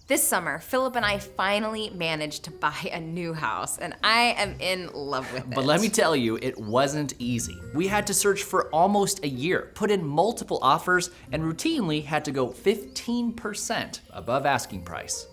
This summer, Philip and I finally managed to buy a new house, and I am in love with it. But let me tell you, it wasn't easy. We had to search for almost a year, put in multiple offers, and routinely had to go 15% above asking price.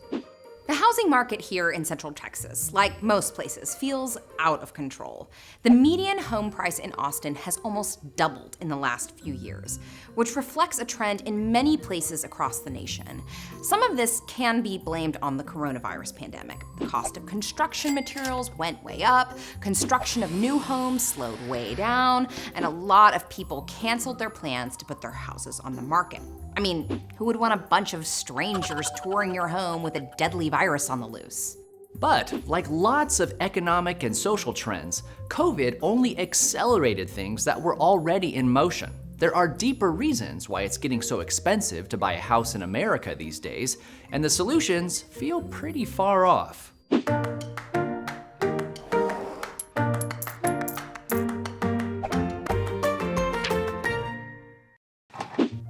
The housing market here in Central Texas, like most places, feels out of control. The median home price in Austin has almost doubled in the last few years, which reflects a trend in many places across the nation. Some of this can be blamed on the coronavirus pandemic. The cost of construction materials went way up, construction of new homes slowed way down, and a lot of people canceled their plans to put their houses on the market. I mean, who would want a bunch of strangers touring your home with a deadly virus on the loose? But, like lots of economic and social trends, COVID only accelerated things that were already in motion. There are deeper reasons why it's getting so expensive to buy a house in America these days, and the solutions feel pretty far off.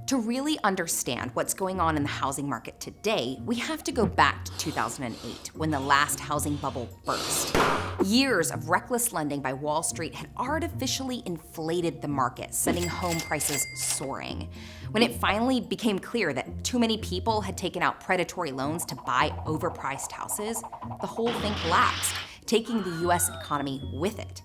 To really understand what's going on in the housing market today, we have to go back to 2008, when the last housing bubble burst. Years of reckless lending by Wall Street had artificially inflated the market, sending home prices soaring. When it finally became clear that too many people had taken out predatory loans to buy overpriced houses, the whole thing collapsed, taking the US economy with it.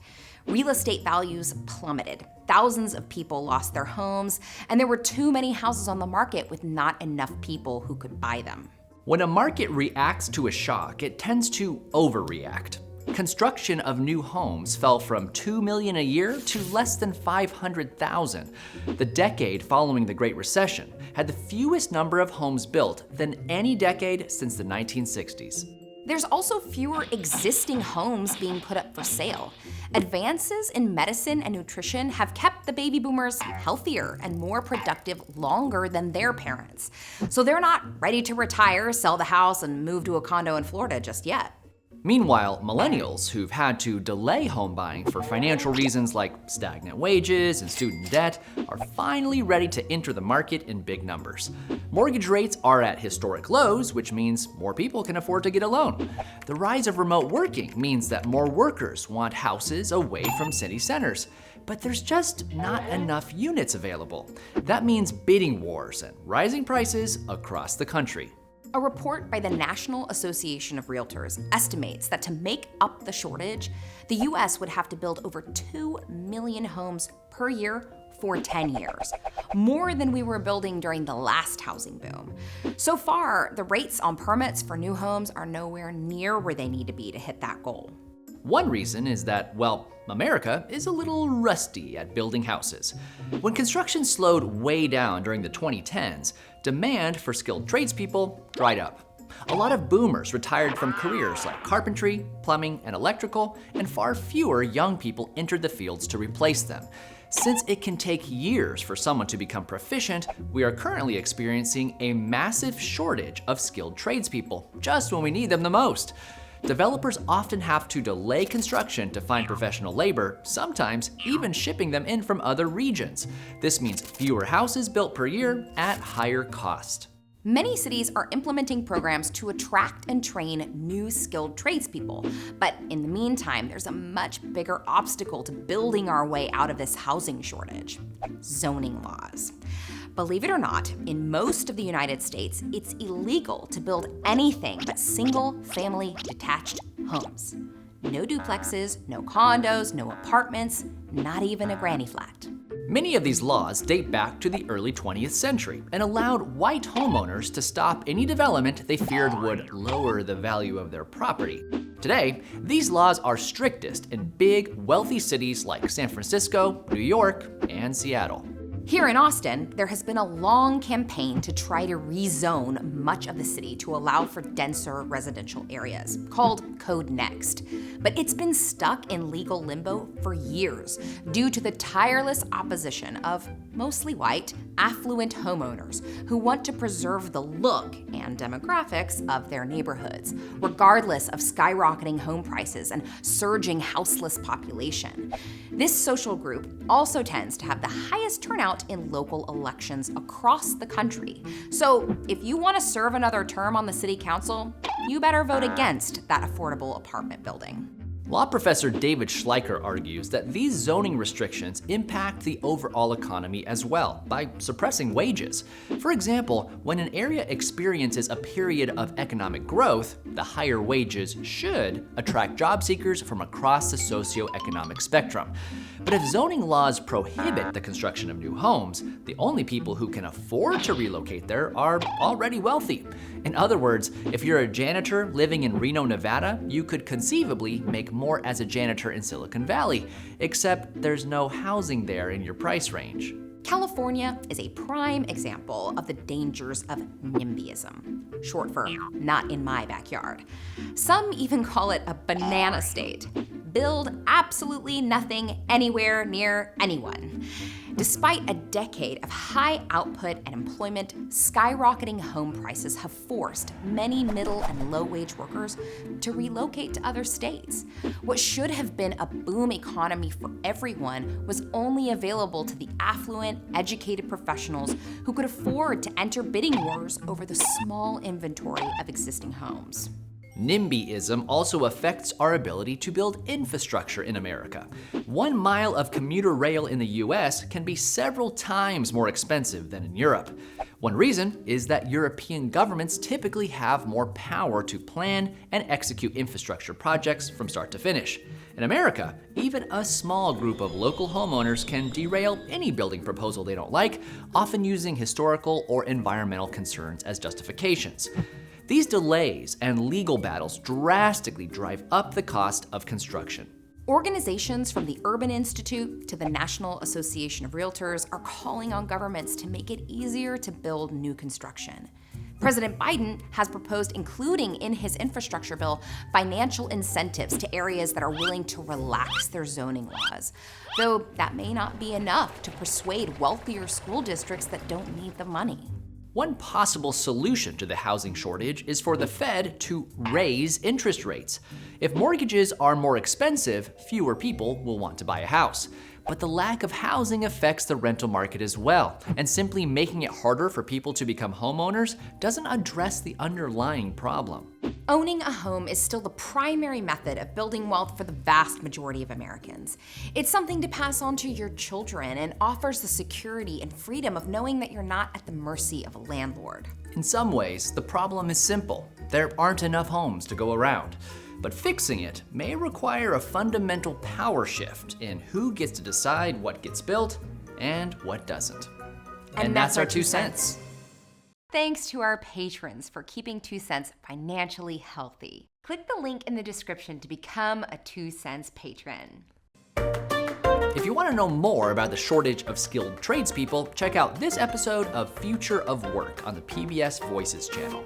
Real estate values plummeted. Thousands of people lost their homes, and there were too many houses on the market with not enough people who could buy them. When a market reacts to a shock, it tends to overreact. Construction of new homes fell from 2 million a year to less than 500,000. The decade following the Great Recession had the fewest number of homes built than any decade since the 1960s. There's also fewer existing homes being put up for sale. Advances in medicine and nutrition have kept the baby boomers healthier and more productive longer than their parents. So they're not ready to retire, sell the house, and move to a condo in Florida just yet. Meanwhile, millennials who've had to delay home buying for financial reasons like stagnant wages and student debt are finally ready to enter the market in big numbers. Mortgage rates are at historic lows, which means more people can afford to get a loan. The rise of remote working means that more workers want houses away from city centers. But there's just not enough units available. That means bidding wars and rising prices across the country. A report by the National Association of Realtors estimates that to make up the shortage, the US would have to build over 2 million homes per year for 10 years, more than we were building during the last housing boom. So far, the rates on permits for new homes are nowhere near where they need to be to hit that goal. One reason is that, well, America is a little rusty at building houses. When construction slowed way down during the 2010s, demand for skilled tradespeople dried up. A lot of boomers retired from careers like carpentry, plumbing, and electrical, and far fewer young people entered the fields to replace them. Since it can take years for someone to become proficient, we are currently experiencing a massive shortage of skilled tradespeople, just when we need them the most. Developers often have to delay construction to find professional labor, sometimes even shipping them in from other regions. This means fewer houses built per year at higher cost. Many cities are implementing programs to attract and train new skilled tradespeople. But in the meantime, there's a much bigger obstacle to building our way out of this housing shortage: zoning laws. Believe it or not, in most of the United States, it's illegal to build anything but single-family detached homes. No duplexes, no condos, no apartments, not even a granny flat. Many of these laws date back to the early 20th century and allowed white homeowners to stop any development they feared would lower the value of their property. Today, these laws are strictest in big, wealthy cities like San Francisco, New York, and Seattle. Here in Austin, there has been a long campaign to try to rezone much of the city to allow for denser residential areas, called Code Next. But it's been stuck in legal limbo for years due to the tireless opposition of mostly white, affluent homeowners who want to preserve the look and demographics of their neighborhoods, regardless of skyrocketing home prices and surging houseless population. This social group also tends to have the highest turnout out in local elections across the country. So if you want to serve another term on the city council, you better vote against that affordable apartment building. Law professor David Schleicher argues that these zoning restrictions impact the overall economy as well by suppressing wages. For example, when an area experiences a period of economic growth, the higher wages should attract job seekers from across the socioeconomic spectrum. But if zoning laws prohibit the construction of new homes, the only people who can afford to relocate there are already wealthy. In other words, if you're a janitor living in Reno, Nevada, you could conceivably make more as a janitor in Silicon Valley, except there's no housing there in your price range. California is a prime example of the dangers of NIMBYism, short for not in my backyard. Some even call it a banana state. Build absolutely nothing anywhere near anyone. Despite a decade of high output and employment, skyrocketing home prices have forced many middle and low-wage workers to relocate to other states. What should have been a boom economy for everyone was only available to the affluent, educated professionals who could afford to enter bidding wars over the small inventory of existing homes. NIMBYism also affects our ability to build infrastructure in America. 1 mile of commuter rail in the US can be several times more expensive than in Europe. One reason is that European governments typically have more power to plan and execute infrastructure projects from start to finish. In America, even a small group of local homeowners can derail any building proposal they don't like, often using historical or environmental concerns as justifications. These delays and legal battles drastically drive up the cost of construction. Organizations from the Urban Institute to the National Association of Realtors are calling on governments to make it easier to build new construction. President Biden has proposed including in his infrastructure bill financial incentives to areas that are willing to relax their zoning laws, though that may not be enough to persuade wealthier school districts that don't need the money. One possible solution to the housing shortage is for the Fed to raise interest rates. If mortgages are more expensive, fewer people will want to buy a house. But the lack of housing affects the rental market as well, and simply making it harder for people to become homeowners doesn't address the underlying problem. Owning a home is still the primary method of building wealth for the vast majority of Americans. It's something to pass on to your children and offers the security and freedom of knowing that you're not at the mercy of a landlord. In some ways, the problem is simple. There aren't enough homes to go around. But fixing it may require a fundamental power shift in who gets to decide what gets built and what doesn't. And that's our 2 cents. Thanks to our patrons for keeping 2 cents financially healthy. Click the link in the description to become a 2 cents patron. If you want to know more about the shortage of skilled tradespeople, check out this episode of Future of Work on the PBS Voices channel.